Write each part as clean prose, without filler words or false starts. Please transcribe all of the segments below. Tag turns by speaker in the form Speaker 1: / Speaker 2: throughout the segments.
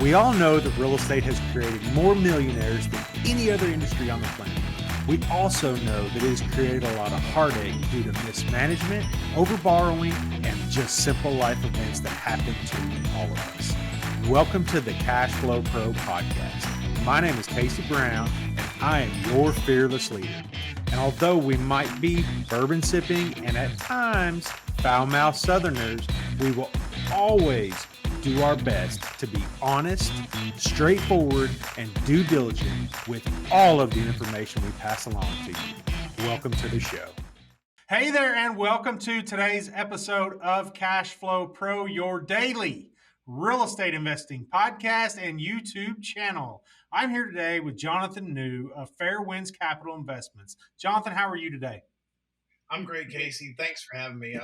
Speaker 1: We all know that real estate has created more millionaires than any other industry on the planet. We also know that it has created a lot of heartache due to mismanagement, overborrowing, and just simple life events that happen to all of us. Welcome to the Cash Flow Pro podcast. My name is Casey Brown, and I am your fearless leader. And although we might be bourbon sipping and at times foul-mouthed Southerners, we will always do our best to be honest, straightforward, and due diligent with all of the information we pass along to you. Welcome to the show. Hey there, and welcome to today's episode of Cash Flow Pro, your daily real estate investing podcast and YouTube channel. I'm here today with Johnathan New of Fair Winds Capital Investments. Johnathan, how are you today?
Speaker 2: I'm great, Casey. Thanks for having me.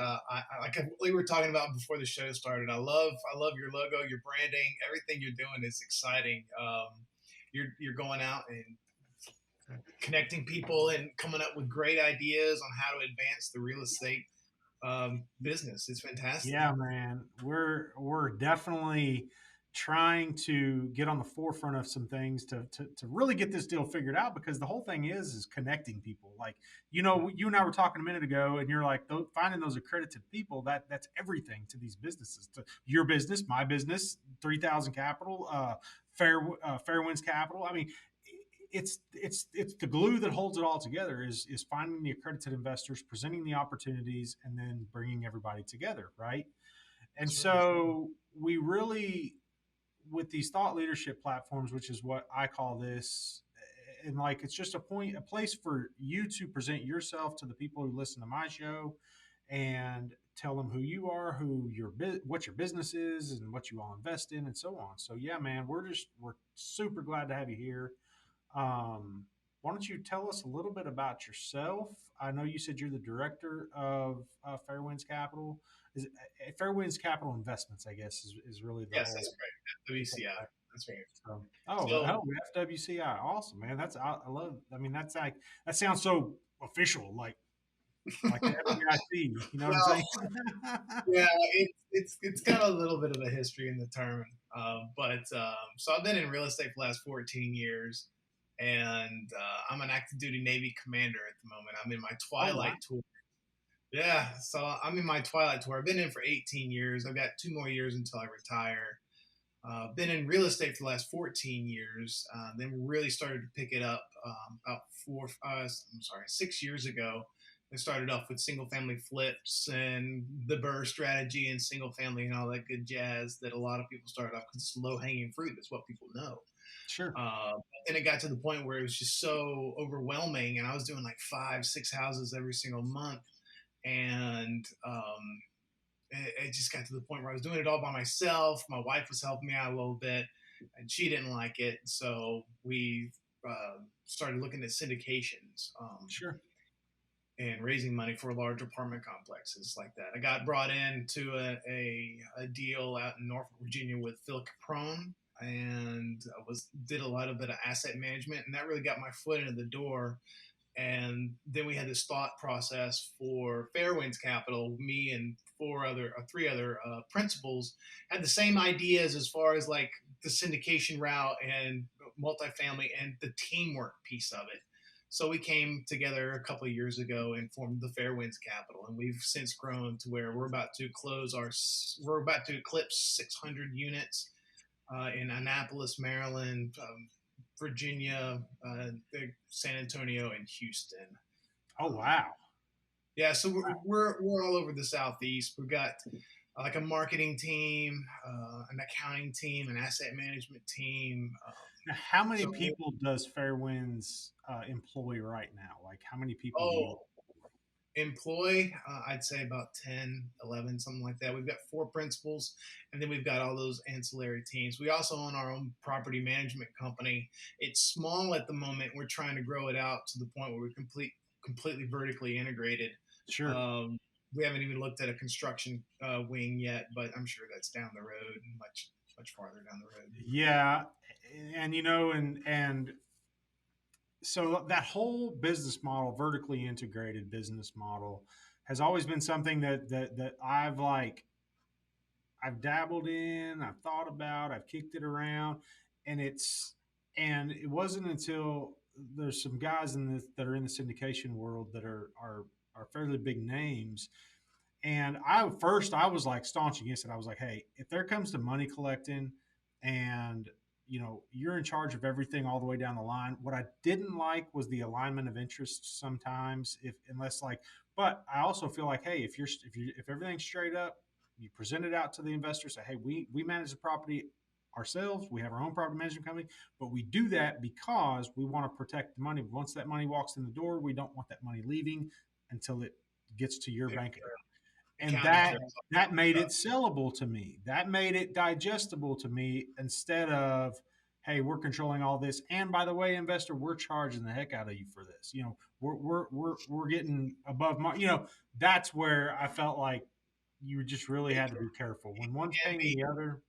Speaker 2: Like we were talking about before the show started, I love your logo, your branding, everything you're doing is exciting. You're going out and connecting people and coming up with great ideas on how to advance the real estate business. It's fantastic.
Speaker 1: Yeah, man, we're definitely trying to get on the forefront of some things to really get this deal figured out, because the whole thing is connecting people. Like, you and I were talking a minute ago, and you're like, finding those accredited people, that's everything to these businesses, to your business, my business, 3000 Capital, Fair Winds Capital. I mean, it's the glue that holds it all together is finding the accredited investors, presenting the opportunities, and then bringing everybody together, right? And so we really, with these thought leadership platforms, which is what I call this, and like it's just a place for you to present yourself to the people who listen to my show and tell them who you are, what your business is, and what you all invest in, and so on. So yeah, man, we're super glad to have you here. Why don't you tell us a little bit about yourself? I know you said you're the director of Fair Winds Capital. Is it, Fair Winds Capital Investments, I guess, is really the
Speaker 2: Yes,
Speaker 1: whole.
Speaker 2: that's great. WCI. That's right.
Speaker 1: Oh, FWCI, awesome, man. I love. I mean, that's like that sounds so official, like the FDIC. You know what I'm
Speaker 2: Well,
Speaker 1: saying?
Speaker 2: yeah, it's got a little bit of a history in the term, so I've been in real estate for the last 14 years, and I'm an active duty Navy commander at the moment. I'm in my twilight tour. Yeah, so I'm in my twilight tour. I've been in for 18 years. I've got 2 more years until I retire. Been in real estate for the last 14 years. Then really started to pick it up about 6 years ago. I started off with single family flips and the BRRRR strategy and single family and all that good jazz that a lot of people started off because it's low hanging fruit. That's what people know.
Speaker 1: Sure.
Speaker 2: And it got to the point where it was just so overwhelming, and I was doing like 5-6 houses every single month, and it just got to the point where I was doing it all by myself. My wife was helping me out a little bit, and she didn't like it, so we started looking at syndications.
Speaker 1: Sure.
Speaker 2: And raising money for large apartment complexes like that. I got brought into a deal out in Norfolk, Virginia with Phil Caprone, and did a lot of bit of asset management, and that really got my foot into the door. And then we had this thought process for Fair Winds Capital. Me and three other principals had the same ideas as far as like the syndication route and multifamily and the teamwork piece of it. So we came together a couple of years ago and formed the Fair Winds Capital, and we've since grown to where we're about to eclipse 600 units in Annapolis, Maryland, Virginia, San Antonio, and Houston.
Speaker 1: Oh wow!
Speaker 2: Yeah, so we're all over the Southeast. We've got like a marketing team, an accounting team, an asset management team.
Speaker 1: Now, how many people does Fair Winds employ right now? Like, how many people do you
Speaker 2: employ? I'd say about 10, 11, something like that. We've got 4 principals, and then we've got all those ancillary teams. We also own our own property management company. It's small at the moment. We're trying to grow it out to the point where we're completely vertically integrated.
Speaker 1: Sure.
Speaker 2: We haven't even looked at a construction wing yet, but I'm sure that's down the road, much farther down the road.
Speaker 1: Yeah, and so that whole business model, vertically integrated business model, has always been something that I've like I've dabbled in, I've thought about, I've kicked it around, and it wasn't until there's some guys in this that are in the syndication world that are fairly big names. And I was like staunch against it. I was like, hey, if there comes to money collecting and you're in charge of everything all the way down the line. What I didn't like was the alignment of interests sometimes, if unless like, but I also feel like, hey, if everything's straight up, you present it out to the investor, say, hey, we manage the property ourselves. We have our own property management company, but we do that because we want to protect the money. Once that money walks in the door, we don't want that money leaving until it gets to your
Speaker 2: Their
Speaker 1: bank account. And
Speaker 2: accounting trails,
Speaker 1: that made
Speaker 2: stuff.
Speaker 1: it sellable to me. That made it digestible to me instead of, hey, we're controlling all this. And by the way, investor, we're charging the heck out of you for this. We're getting above my, that's where I felt like you just really
Speaker 2: It
Speaker 1: had to be careful. When one's
Speaker 2: can
Speaker 1: paying
Speaker 2: be.
Speaker 1: the other,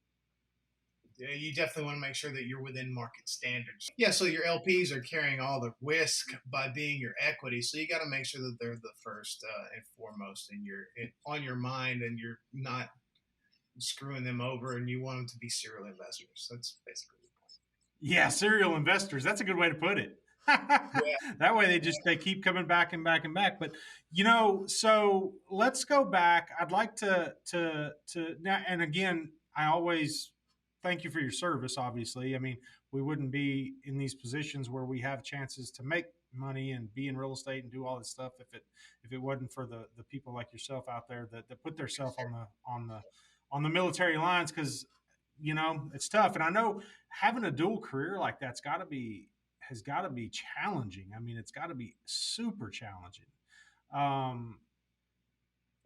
Speaker 2: You definitely want to make sure that you're within market standards. Yeah, so your LPs are carrying all the risk by being your equity, so you got to make sure that they're the first and foremost on your mind, and you're not screwing them over, and you want them to be serial investors. That's basically the point.
Speaker 1: yeah, serial investors. That's a good way to put it.
Speaker 2: Yeah,
Speaker 1: That way they keep coming back and back and back. But so let's go back. I'd like to now, and again, I always thank you for your service. Obviously, I mean, we wouldn't be in these positions where we have chances to make money and be in real estate and do all this stuff if it wasn't for the people like yourself out there that put themselves on the military lines, because it's tough. And I know having a dual career like that's got to be challenging. I mean, it's got to be super challenging. Um,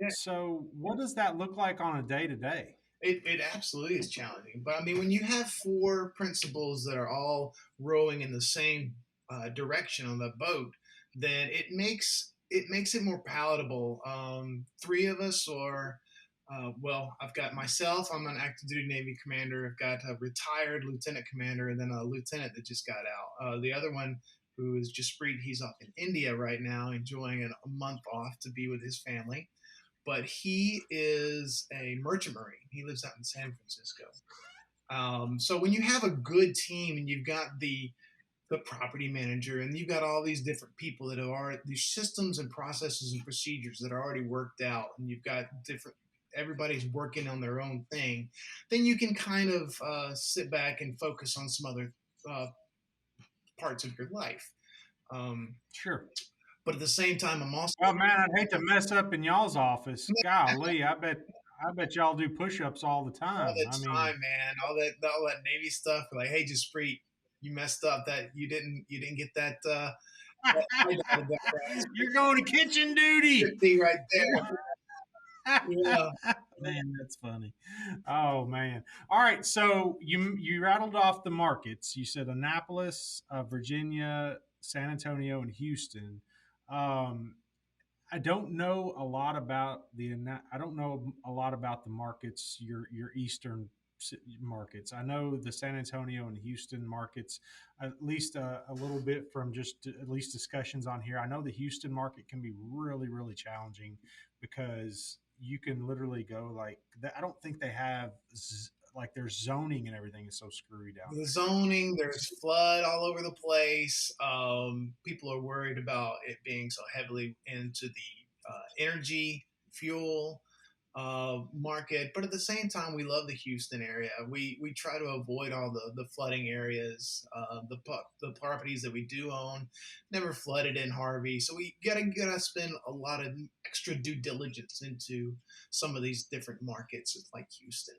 Speaker 2: yeah.
Speaker 1: so what does that look like on a day to day?
Speaker 2: It absolutely is challenging. But I mean, when you have four principals that are all rowing in the same direction on the boat, then it makes it more palatable. Three of us are. Well, I've got myself. I'm an active duty Navy commander. I've got a retired lieutenant commander, and then a lieutenant that just got out. The other one, who is just freed, he's off in India right now, enjoying a month off to be with his family, but he is a merchant marine. He lives out in San Francisco. So when you have a good team and you've got the property manager and you've got all these different people that are these systems and processes and procedures that are already worked out, and you've got different everybody's working on their own thing, then you can kind of sit back and focus on some other uh, parts of your life. Um,
Speaker 1: Sure.
Speaker 2: but at the same time, I'm also
Speaker 1: Well, man, I'd hate to mess up in y'all's office. Golly, I bet y'all do push-ups all the
Speaker 2: all
Speaker 1: time.
Speaker 2: the
Speaker 1: I mean,
Speaker 2: time, man. All that Navy stuff. Like, hey, just Spreet, you messed up. That you didn't get that eye dotted down right.
Speaker 1: you're going to kitchen duty.
Speaker 2: 50 right there. Yeah.
Speaker 1: Man, that's funny. Oh man. All right. So you rattled off the markets. You said Annapolis, Virginia, San Antonio, and Houston. Um, I don't know a lot about I don't know a lot about the markets. Your eastern markets. I know the San Antonio and Houston markets at least a little bit from just at least discussions on here. I know the Houston market can be really challenging because you can literally go like I don't think they have like their zoning and everything is so screwy down
Speaker 2: The
Speaker 1: there.
Speaker 2: zoning, there's flood all over the place. People are worried about it being so heavily into the energy, fuel market, but at the same time, we love the Houston area. We try to avoid all the flooding areas. The properties that we do own never flooded in Harvey, so we gotta spend a lot of extra due diligence into some of these different markets like Houston.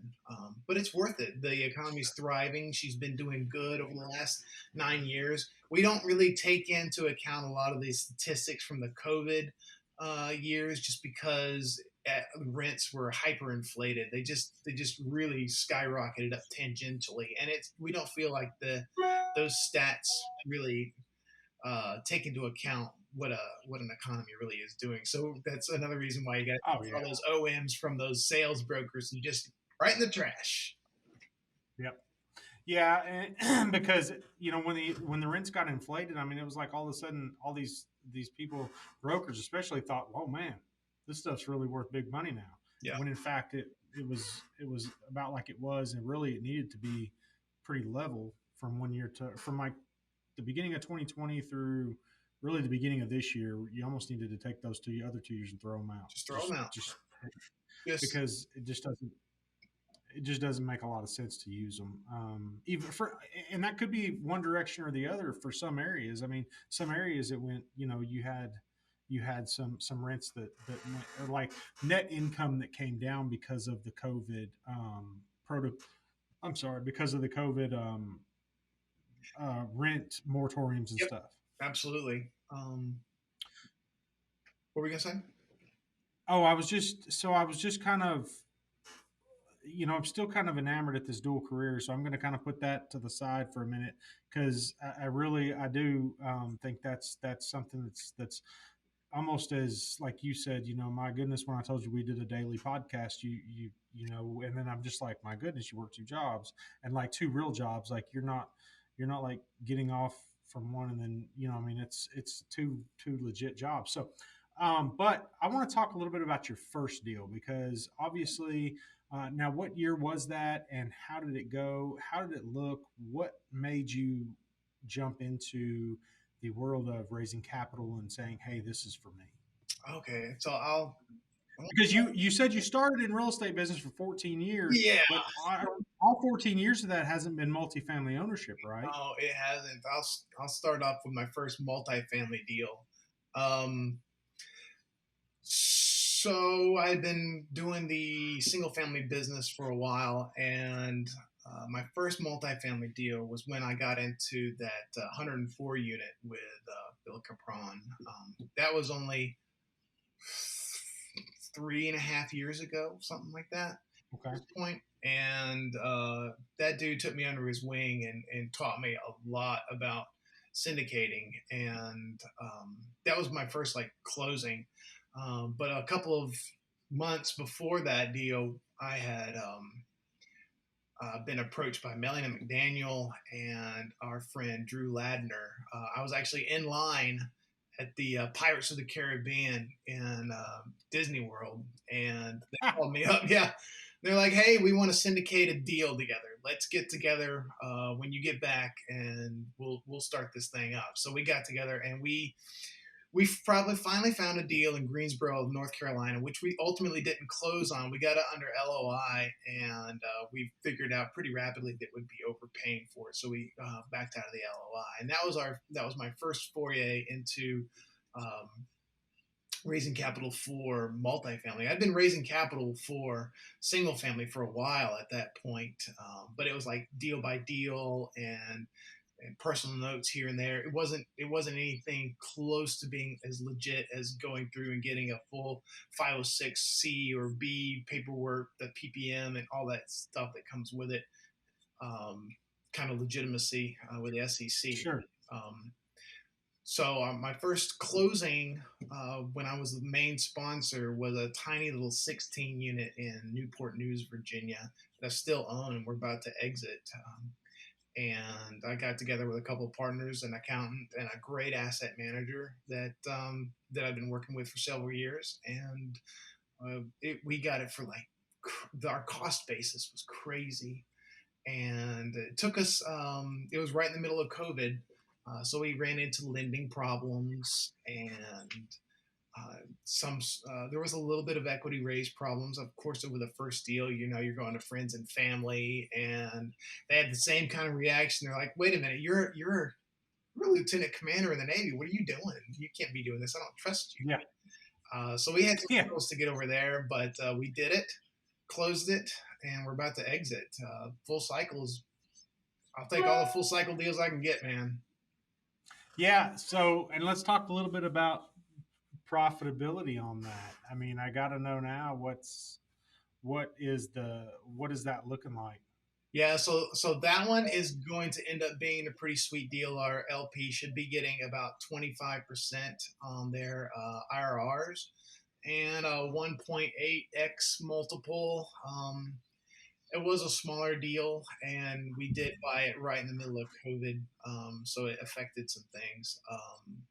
Speaker 2: But it's worth it. The economy's thriving. She's been doing good over the last 9 years. We don't really take into account a lot of these statistics from the COVID years, just because rents were hyperinflated. They just really skyrocketed up tangentially, and it's we don't feel like the those stats really take into account what an economy really is doing. So that's another reason why you got
Speaker 1: Oh yeah.
Speaker 2: all those OMs from those sales brokers and just right in the trash.
Speaker 1: Yep. Yeah, and because when the rents got inflated, I mean, it was like all of a sudden all these people brokers especially thought, "Whoa, man, this stuff's really worth big money now."
Speaker 2: Yeah.
Speaker 1: when in fact it was about like it was, and really it needed to be pretty level from one year to from like the beginning of 2020 through really the beginning of this year. You almost needed to take those other 2 years and throw them out,
Speaker 2: Just throw them out.
Speaker 1: just
Speaker 2: Just
Speaker 1: because it just doesn't make a lot of sense to use them. Even for, and that could be one direction or the other for some areas. I mean, some areas it went, you had some rents that went, or like net income that came down because of the COVID proto. I'm sorry, because of the COVID rent moratoriums and
Speaker 2: yep,
Speaker 1: stuff.
Speaker 2: absolutely. What were we gonna say?
Speaker 1: Oh, I was just kind of, I'm still kind of enamored at this dual career, so I'm going to kind of put that to the side for a minute because I do think that's something that's almost as like you said, my goodness, when I told you we did a daily podcast, and then I'm just like, my goodness, you work two jobs and like two real jobs, like you're not like getting off from one and then I mean it's two legit jobs. So, but I want to talk a little bit about your first deal because obviously, now what year was that and how did it go? How did it look? What made you jump into the world of raising capital and saying, "Hey, this is for me"?
Speaker 2: Okay, so I'll.
Speaker 1: Because you said you started in real estate business for 14 years,
Speaker 2: Yeah.
Speaker 1: but all 14 years of that hasn't been multifamily ownership, right?
Speaker 2: No, it hasn't. I'll start off with my first multifamily deal. Um, so I've been doing the single family business for a while, and my first multifamily deal was when I got into that 104 unit with Bill Capron. That was only 3.5 years ago, something like that.
Speaker 1: Okay.
Speaker 2: This point, and that dude took me under his wing and taught me a lot about syndicating, and that was my first like closing. But a couple of months before that deal, I had been approached by Melanie McDaniel and our friend Drew Ladner. I was actually in line at the Pirates of the Caribbean in Disney World, and they
Speaker 1: Ah,
Speaker 2: called me up. Yeah, they're like, "Hey, we want to syndicate a deal together. Let's get together when you get back, and we'll start this thing up." So we got together, and we probably finally found a deal in Greensboro, North Carolina, which we ultimately didn't close on. We got it under LOI, and we figured out pretty rapidly that we'd be overpaying for it, so we backed out of the LOI. And that was my first foray into um, raising capital for multifamily. I'd been raising capital for single family for a while at that point, but it was like deal by deal and personal notes here and there. It wasn't anything close to being as legit as going through and getting a full 506C or B paperwork, the PPM, and all that stuff that comes with it. Um, kind of legitimacy with the SEC.
Speaker 1: sure.
Speaker 2: Um, so my first closing when I was the main sponsor was a tiny little 16 unit in Newport News, Virginia that I still own and we're about to exit. And I got together with a couple of partners, an accountant, and a great asset manager that I've been working with for several years, and we got it for like our cost basis was crazy, and it took us. It was right in the middle of COVID, so we ran into lending problems and some there was a little bit of equity raise problems. Of course, over the first deal, you're going to friends and family, and they had the same kind of reaction. They're like, "Wait a minute, you're a lieutenant commander in the Navy. What are you doing? You can't be doing this. I don't trust you."
Speaker 1: Yeah.
Speaker 2: So we had some
Speaker 1: Yeah.
Speaker 2: hurdles to get over there, but we did it, closed it, and we're about to exit. Full cycles. I'll take all the full cycle deals I can get, man.
Speaker 1: Yeah. So, and let's talk a little bit about profitability on that. I mean, I got to know now what is that looking like?
Speaker 2: Yeah, so that one is going to end up being a pretty sweet deal. Our LP should be getting about 25% on their IRRs and a 1.8x multiple. It was a smaller deal, and we did buy it right in the middle of COVID, so it affected some things.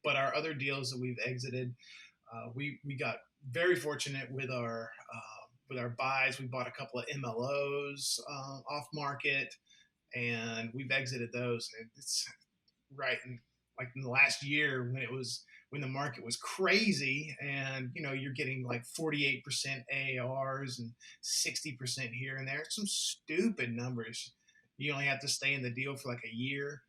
Speaker 2: But our other deals that we've exited, we got very fortunate with our with our buys. We bought a couple of MLOs off market, and we've exited those. And it's right in, like in the last year when the market was crazy, and you're getting like 48% ARs and 60% here and there. Some stupid numbers. You only have to stay in the deal for like a year.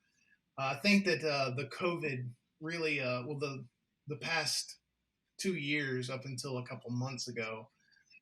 Speaker 2: I think that the COVID really, the past 2 years up until a couple months ago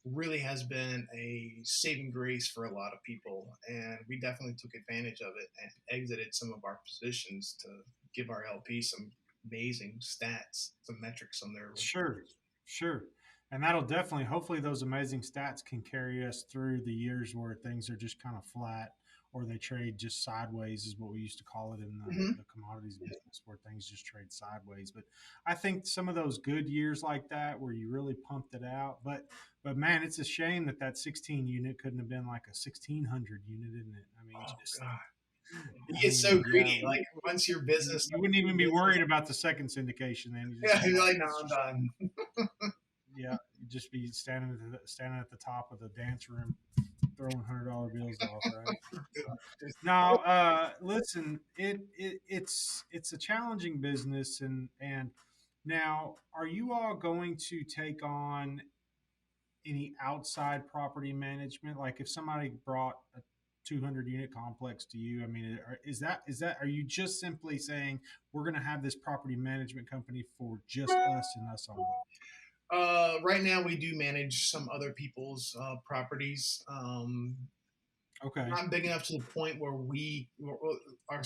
Speaker 2: really has been a saving grace for a lot of people, and we definitely took advantage of it and exited some of our positions to give our LP some amazing stats, some metrics on their.
Speaker 1: Sure, sure. And that'll definitely, hopefully, those amazing stats can carry us through the years where things are just kind of flat or they trade just sideways, is what we used to call it in
Speaker 2: Mhm.
Speaker 1: the commodities business, where things just trade sideways. But I think some of those good years like that, where you really pumped it out, but man, it's a shame that that 16 unit couldn't have been like a 1600 unit, isn't it? I mean,
Speaker 2: Oh
Speaker 1: just,
Speaker 2: God, you
Speaker 1: I
Speaker 2: get so
Speaker 1: mean, yeah,
Speaker 2: greedy. Like once your business
Speaker 1: you
Speaker 2: starts
Speaker 1: wouldn't
Speaker 2: doing
Speaker 1: even be
Speaker 2: business,
Speaker 1: worried about the second syndication. Then you just
Speaker 2: yeah,
Speaker 1: be
Speaker 2: you're
Speaker 1: like,
Speaker 2: like, no,
Speaker 1: let's
Speaker 2: I'm
Speaker 1: just,
Speaker 2: done.
Speaker 1: yeah, you just be standing at the top of the dance room, throwing $100 bills off, right? So, now, listen, it's a challenging business, and now, are you all going to take on any outside property management? Like, if somebody brought a 200 unit complex to you, I mean, is that are you just simply saying we're going to have this property management company for just us and us only?
Speaker 2: Right now, we do manage some other people's properties.
Speaker 1: Okay,
Speaker 2: Not big enough to the point where our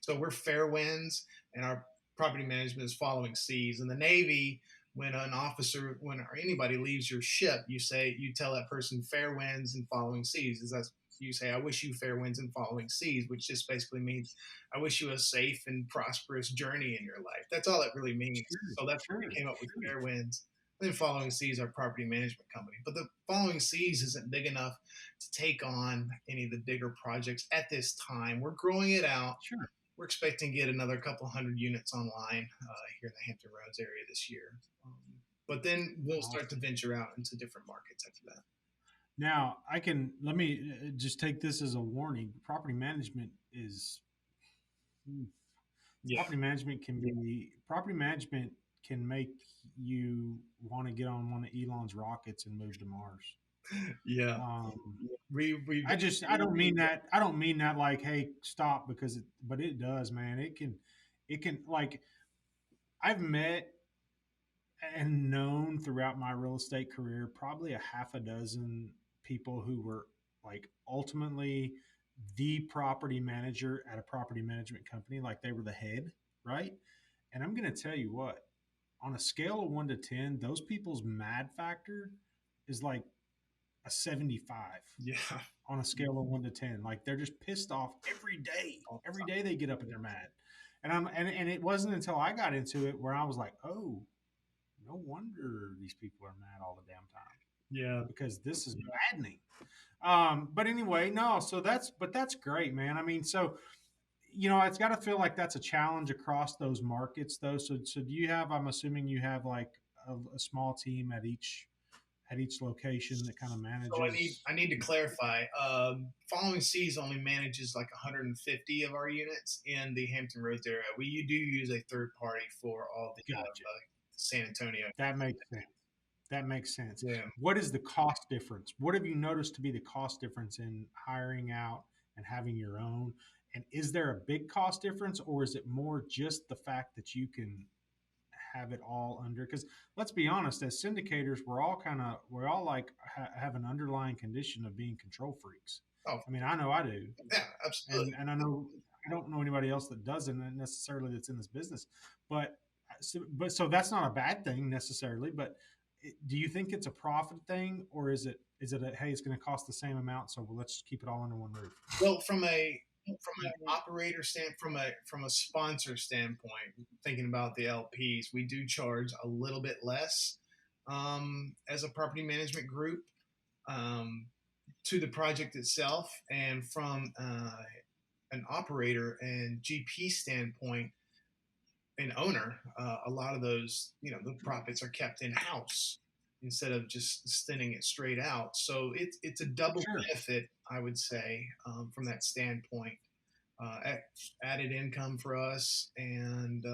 Speaker 2: so we're fair winds and our property management is following seas. In the Navy, when anybody leaves your ship, you tell that person fair winds and following seas. Is that you say, I wish you fair winds and following seas, which just basically means I wish you a safe and prosperous journey in your life. That's all it really means.
Speaker 1: sure,
Speaker 2: So that's where we
Speaker 1: sure,
Speaker 2: came up with
Speaker 1: sure,
Speaker 2: fair winds. And then following seas, our property management company. But the following seas isn't big enough to take on any of the bigger projects at this time. We're growing it out.
Speaker 1: sure.
Speaker 2: We're expecting to get another couple hundred units online here in the Hampton Roads area this year. But then we'll start to
Speaker 1: Awesome.
Speaker 2: venture out into different markets after that.
Speaker 1: Now, let me just take this as a warning. Hmm,
Speaker 2: Yeah,
Speaker 1: property management can make you want to get on one of Elon's rockets and move to Mars.
Speaker 2: yeah.
Speaker 1: Um,
Speaker 2: We
Speaker 1: I don't mean that. I don't mean that like, hey, stop, but it does, man. It can like, I've met and known throughout my real estate career probably a half a dozen people who were like ultimately the property manager at a property management company, like they were the head, right? And I'm going to tell you what, on a scale of 1 to 10, those people's mad factor is like a 75
Speaker 2: yeah.
Speaker 1: on a scale of 1 to 10. Like they're just pissed off every day.
Speaker 2: All the
Speaker 1: Every
Speaker 2: time.
Speaker 1: day they get up and they're mad. And it wasn't until I got into it where I was like, oh, no wonder these people are mad all the damn time,
Speaker 2: Yeah.
Speaker 1: because this is maddening. But anyway, no. That's great, man. I mean, so it's got to feel like that's a challenge across those markets, though. So do you have? I'm assuming you have like a small team at each location that kind of
Speaker 2: So
Speaker 1: manages.
Speaker 2: I need to clarify. Following Seas only manages like 150 of our units in the Hampton Roads area. We do use a third party for all the
Speaker 1: Gotcha.
Speaker 2: San Antonio.
Speaker 1: That makes sense. That makes sense.
Speaker 2: Yeah.
Speaker 1: What is the cost difference? What have you noticed to be the cost difference in hiring out and having your own? And is there a big cost difference, or is it more just the fact that you can have it all under? Because let's be honest, as syndicators, we're all like have an underlying condition of being control freaks.
Speaker 2: Oh,
Speaker 1: I mean, I know I do,
Speaker 2: yeah, absolutely.
Speaker 1: and I don't know anybody else that doesn't necessarily, that's in this business, but so that's not a bad thing necessarily. But do you think it's a profit thing, or is it a, hey, it's going to cost the same amount, so let's keep it all under one roof?
Speaker 2: Well, from an operator stand from a sponsor standpoint, thinking about the LPs, we do charge a little bit less as a property management group um, to the project itself, and from an operator and GP standpoint, an owner, a lot of those the profits are kept in house. instead of just thinning it straight out. So it's a double
Speaker 1: Sure.
Speaker 2: benefit, I would say, from that standpoint. Added income for us, and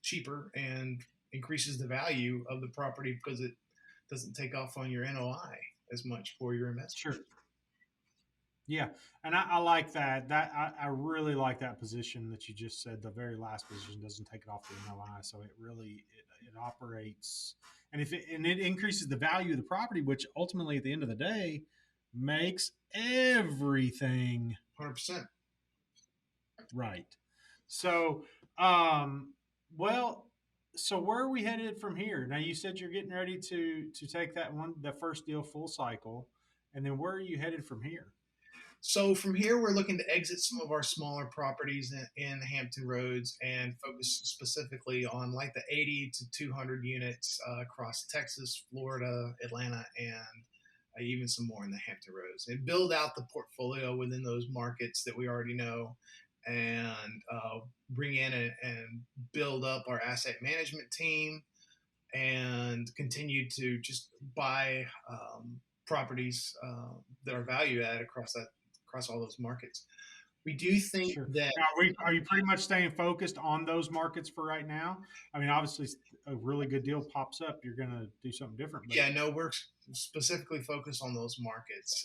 Speaker 2: cheaper, and increases the value of the property because it doesn't take off on your NOI as much for your investment.
Speaker 1: Sure. Yeah, and I like that. I really like that position that you just said. The very last position doesn't take it off the NOI, so it really it operates, and if it and it increases the value of the property, which ultimately at the end of the day makes everything
Speaker 2: 100%.
Speaker 1: right. So, um, well, so where are we headed from here? Now you said you're getting ready to take that first deal full cycle, and then where are you headed from here?
Speaker 2: So from here, we're looking to exit some of our smaller properties in the Hampton Roads and focus specifically on like the 80 to 200 units across Texas, Florida, Atlanta, and even some more in the Hampton Roads, and build out the portfolio within those markets that we already know, and bring in and build up our asset management team, and continue to just buy properties that are value add across all those markets. We do think
Speaker 1: Sure.
Speaker 2: that
Speaker 1: Now, are you pretty much staying focused on those markets for right now? I mean, obviously, a really good deal pops up, you're going to do something different. But
Speaker 2: yeah, no, we're specifically focused on those markets.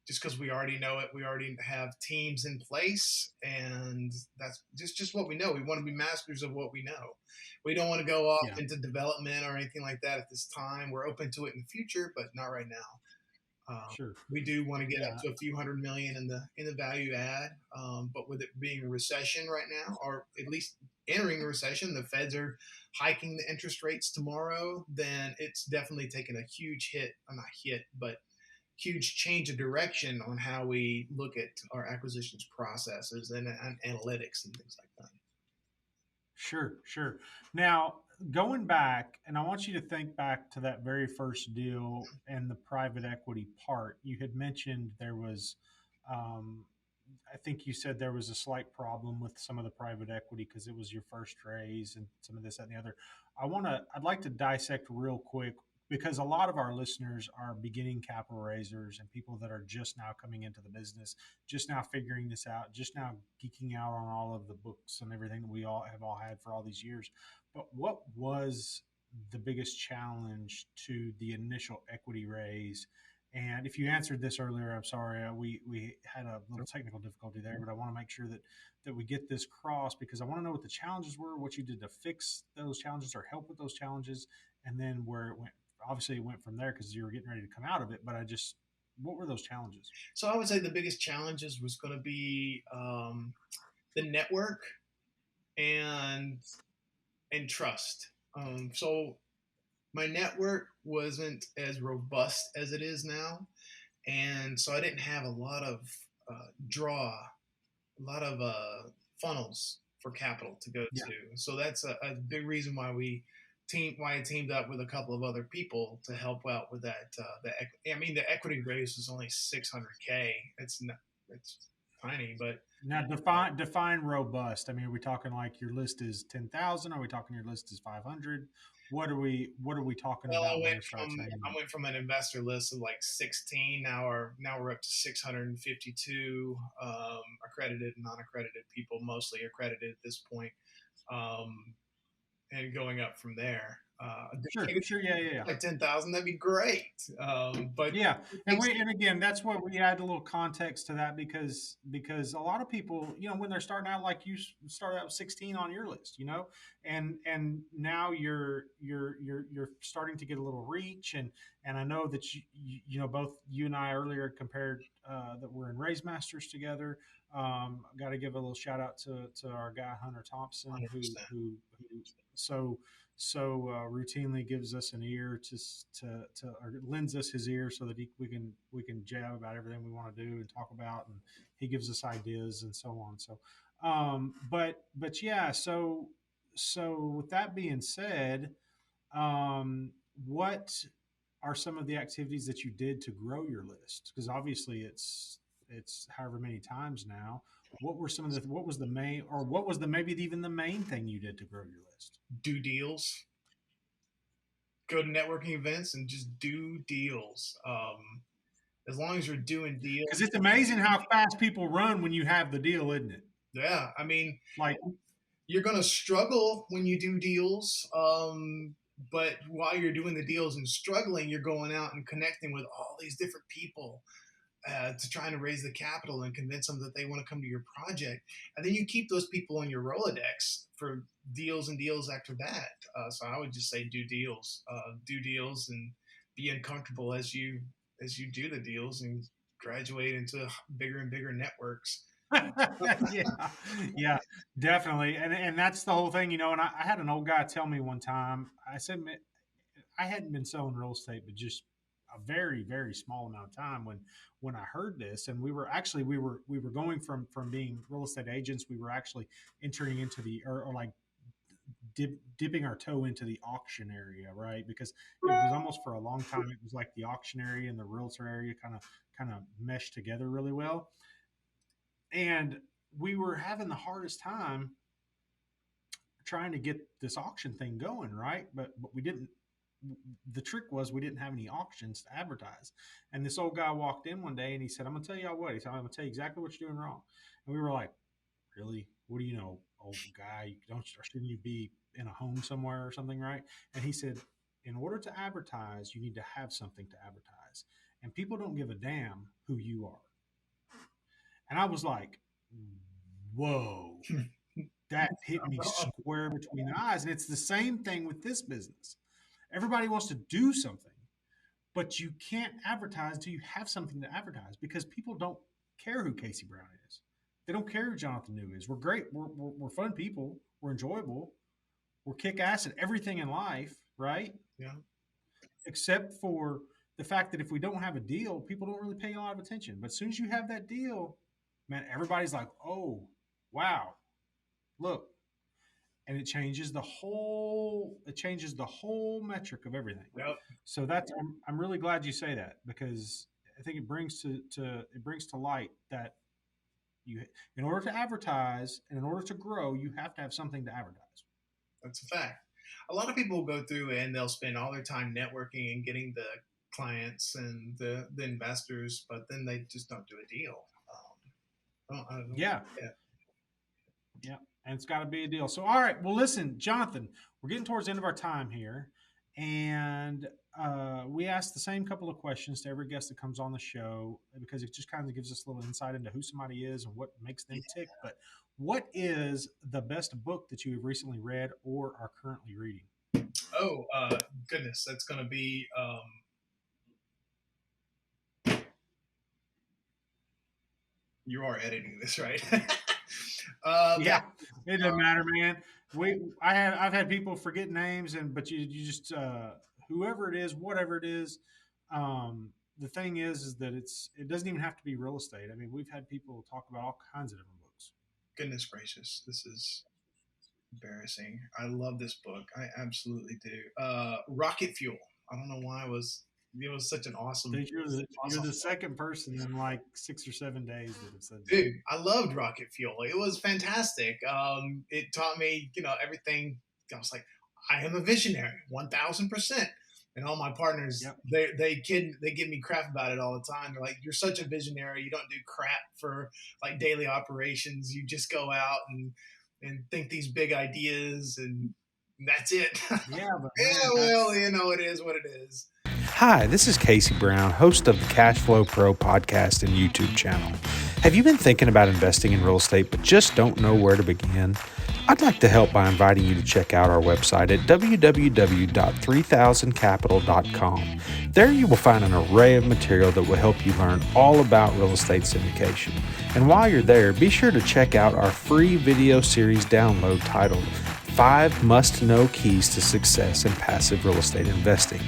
Speaker 2: Just because we already know it, we already have teams in place, and that's just what we know. We want to be masters of what we know. We don't want to go off
Speaker 1: yeah,
Speaker 2: into development or anything like that at this time. We're open to it in the future, but not right now.
Speaker 1: sure.
Speaker 2: We do want to get up
Speaker 1: Yeah,
Speaker 2: to a few hundred million in the value add, but with it being a recession right now, or at least entering a recession, the Feds are hiking the interest rates tomorrow. Then it's definitely taken a huge hit, not hit, but huge change of direction on how we look at our acquisitions processes and analytics and things like that.
Speaker 1: sure, sure. Now, going back, and I want you to think back to that very first deal and the private equity part. You had mentioned there was, um, I think you said there was a slight problem with some of the private equity because it was your first raise and some of this that, and the other. I'd like to dissect real quick because a lot of our listeners are beginning capital raisers and people that are just now coming into the business, just now figuring this out, just now geeking out on all of the books and everything that we all had for all these years. But what was the biggest challenge to the initial equity raise? And if you answered this earlier, I'm sorry, we had a little technical difficulty there, but I want to make sure that we get this crossed because I want to know what the challenges were, what you did to fix those challenges or help with those challenges, and then where it went. Obviously, it went from there because you were getting ready to come out of it. But what were those challenges?
Speaker 2: So I would say the biggest challenges was going to be the network and trust. So my network wasn't as robust as it is now, and so I didn't have a lot of a lot of funnels for capital to go
Speaker 1: Yeah,
Speaker 2: to. So that's a big reason why I teamed up with a couple of other people to help out with that. I mean, the equity raise was only 600K. It's not, it's tiny, but
Speaker 1: now define robust. I mean, are we talking like your list is 10,000? Are we talking your list is 500? What are we talking
Speaker 2: well,
Speaker 1: about when we start saying
Speaker 2: I went from an investor list of like 16. Now we're up to 652 accredited and non-accredited people, mostly accredited at this point, um, and going up from there.
Speaker 1: sure, sure, yeah, yeah, yeah.
Speaker 2: Like 10,000, that'd be great. But
Speaker 1: Yeah,
Speaker 2: it
Speaker 1: and
Speaker 2: takes,
Speaker 1: we and again, that's what we add a little context to that because a lot of people, when they're starting out like you started out with 16 on your list, and now you're starting to get a little reach and I know that both you and I earlier compared that we're in Raise Masters together. Got to give a little shout out to our guy Hunter Thompson who so routinely gives us an ear to or lends us his ear so that we can jab about everything we want to do and talk about, and he gives us ideas and so on. So, but yeah. So with that being said, what are some of the activities that you did to grow your list? Because obviously it's however many times now. What was the main, or what was the maybe even the main thing you did to grow your list?
Speaker 2: do deals. go to networking events and just do deals. As long as you're doing
Speaker 1: Because
Speaker 2: deals,
Speaker 1: it's amazing how fast people run when you have the deal, isn't it?
Speaker 2: yeah. I mean,
Speaker 1: Like,
Speaker 2: you're gonna struggle when you do deals. But while you're doing the deals and struggling, you're going out and connecting with all these different people to trying to raise the capital and convince them that they want to come to your project. And then you keep those people on your Rolodex for deals and deals after that. So I would just say do deals, and be uncomfortable as you do the deals and graduate into bigger and bigger networks.
Speaker 1: yeah, yeah, definitely. And that's the whole thing, you know. And I had an old guy tell me one time. I said, I hadn't been selling real estate, but just a very, very small amount of time when I heard this. And we were going from being real estate agents. We were actually entering into the or like dipping our toe into the auction area, right? Because it was almost for a long time. It was like the auction area and the realtor area kind of meshed together really well. And we were having the hardest time trying to get this auction thing going, right? But we didn't. The trick was we didn't have any auctions to advertise. And this old guy walked in one day and he said, "I'm gonna tell y'all what." He said, "I'm gonna tell you exactly what you're doing wrong." And we were like, "Really? What do you know, old guy? You don't shouldn't you be in a home somewhere or something, right?" And he said, "In order to advertise, you need to have something to advertise, and people don't give a damn who you are." And I was like, "Whoa." That hit me square between the eyes. And it's the same thing with this business. Everybody wants to do something, but you can't advertise until you have something to advertise because people don't care who Casey Brown is. They don't care who Johnathan New is. We're great. We're fun people. We're enjoyable. We're kick ass at everything in life, right?
Speaker 2: Yeah,
Speaker 1: Except for the fact that if we don't have a deal, people don't really pay a lot of attention. But as soon as you have that deal, man, everybody's like, "Oh, wow, look," and it changes the whole metric of everything.
Speaker 2: yep,
Speaker 1: So that's I'm really glad you say that because I think it brings to light that you in order to advertise and in order to grow you have to have something to advertise.
Speaker 2: that's a fact. A lot of people will go through and they'll spend all their time networking and getting the clients and the investors, but then they just don't do a deal. I don't
Speaker 1: Yeah,
Speaker 2: yeah.
Speaker 1: yeah, and it's got to be a deal. So all right, well listen, Johnathan, we're getting towards the end of our time here, and we ask the same couple of questions to every guest that comes on the show because it just kind of gives us a little insight into who somebody is and what makes them tick. But what is the best book that you have recently read or are currently reading?
Speaker 2: Oh, goodness, that's going to be. You are editing this, right? That
Speaker 1: Yeah, it doesn't matter, man. I've had people forget names, and but you just whoever it is, whatever it is. The thing is that it doesn't even have to be real estate. I mean, we've had people talk about all kinds of different books.
Speaker 2: goodness gracious, this is embarrassing. I love this book. I absolutely do. Rocket Fuel. I don't know why it was such an awesome,
Speaker 1: You're
Speaker 2: awesome
Speaker 1: the
Speaker 2: book.
Speaker 1: second person in like 6 or 7 days that have said that.
Speaker 2: Dude, I loved Rocket Fuel. It was fantastic. It taught me, everything. I was like, I am a visionary, 1,000%. And all my partners,
Speaker 1: Yep.
Speaker 2: they give me crap about it all the time. They're like, "You're such a visionary. You don't do crap for like daily operations. You just go out and think these big ideas, and that's it."
Speaker 1: Yeah, but
Speaker 2: Yeah,
Speaker 1: man,
Speaker 2: well,
Speaker 1: that's
Speaker 2: it is what it is.
Speaker 3: Hi, this is Casey Brown, host of the Cashflow Pro podcast and YouTube channel. Have you been thinking about investing in real estate but just don't know where to begin? I'd like to help by inviting you to check out our website at www.3000capital.com. There you will find an array of material that will help you learn all about real estate syndication. And while you're there, be sure to check out our free video series download titled 5 Must-Know Keys to Success in Passive Real Estate Investing.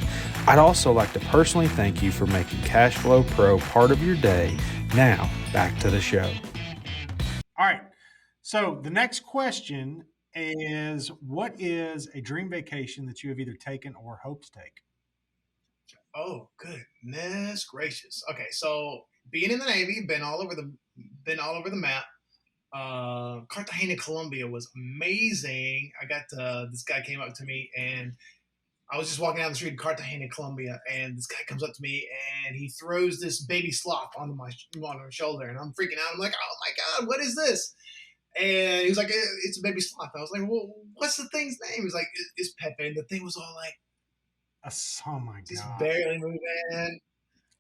Speaker 3: I'd also like to personally thank you for making Cashflow Pro part of your day. Now, back to the show.
Speaker 1: all right. So the next question is, what is a dream vacation that you have either taken or hope to take?
Speaker 2: Oh goodness gracious. Okay, so being in the Navy, been all over the map. Cartagena, Colombia was amazing. This guy came up to me and I was just walking down the street in Cartagena, Colombia, and this guy comes up to me and he throws this baby sloth on my shoulder, and I'm freaking out. I'm like, oh my God, what is this? And he was like, it's a baby sloth. I was like, well, what's the thing's name? He was like, it's Pepe. And the thing was all like,
Speaker 1: oh my
Speaker 2: just
Speaker 1: God.
Speaker 2: barely moving.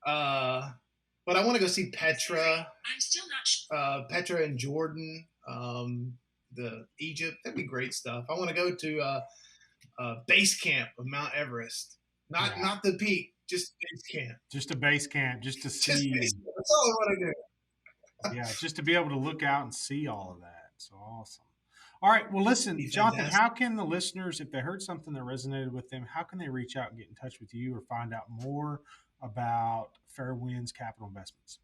Speaker 2: But I want to go see Petra. I'm still not sure. Petra and Jordan, the Egypt. That'd be great stuff. I want to go to base camp of Mount Everest. Not the peak, just base camp.
Speaker 1: Just a base camp, just to see.
Speaker 2: Just base camp. That's all I want to do.
Speaker 1: Yeah, just to be able to look out and see all of that. So awesome. All right. Well, listen, Johnathan, how can the listeners, if they heard something that resonated with them, how can they reach out and get in touch with you or find out more about Fair Winds Capital Investments?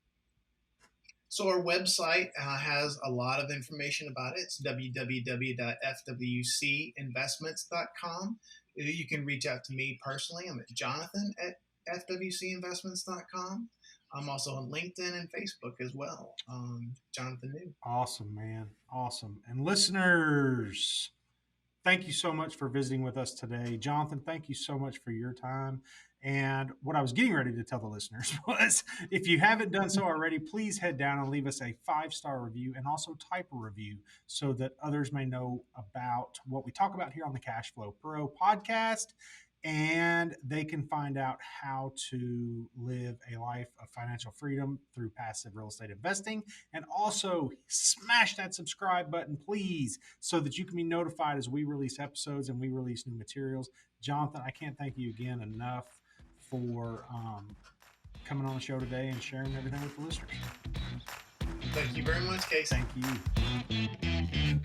Speaker 2: So our website has a lot of information about it. It's www.fwcinvestments.com. You can reach out to me personally. I'm at Johnathan at fwcinvestments.com. I'm also on LinkedIn and Facebook as well. Johnathan New.
Speaker 1: Awesome, man. Awesome. And listeners, thank you so much for visiting with us today. Johnathan, thank you so much for your time. And what I was getting ready to tell the listeners was, if you haven't done so already, please head down and leave us a 5-star review and also type a review so that others may know about what we talk about here on the Cash Flow Pro podcast, and they can find out how to live a life of financial freedom through passive real estate investing. And also smash that subscribe button, please, so that you can be notified as we release episodes and we release new materials. Johnathan, I can't thank you again enough for coming on the show today and sharing everything with the listeners.
Speaker 2: Thank you very much, Casey.
Speaker 1: Thank you.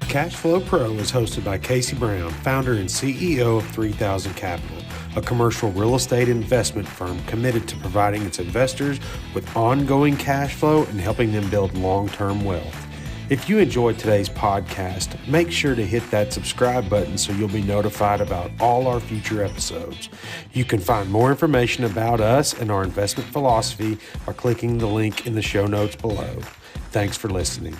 Speaker 3: Cash Flow Pro is hosted by Casey Brown, founder and CEO of 3000 Capital, a commercial real estate investment firm committed to providing its investors with ongoing cash flow and helping them build long-term wealth. If you enjoyed today's podcast, make sure to hit that subscribe button so you'll be notified about all our future episodes. You can find more information about us and our investment philosophy by clicking the link in the show notes below. Thanks for listening.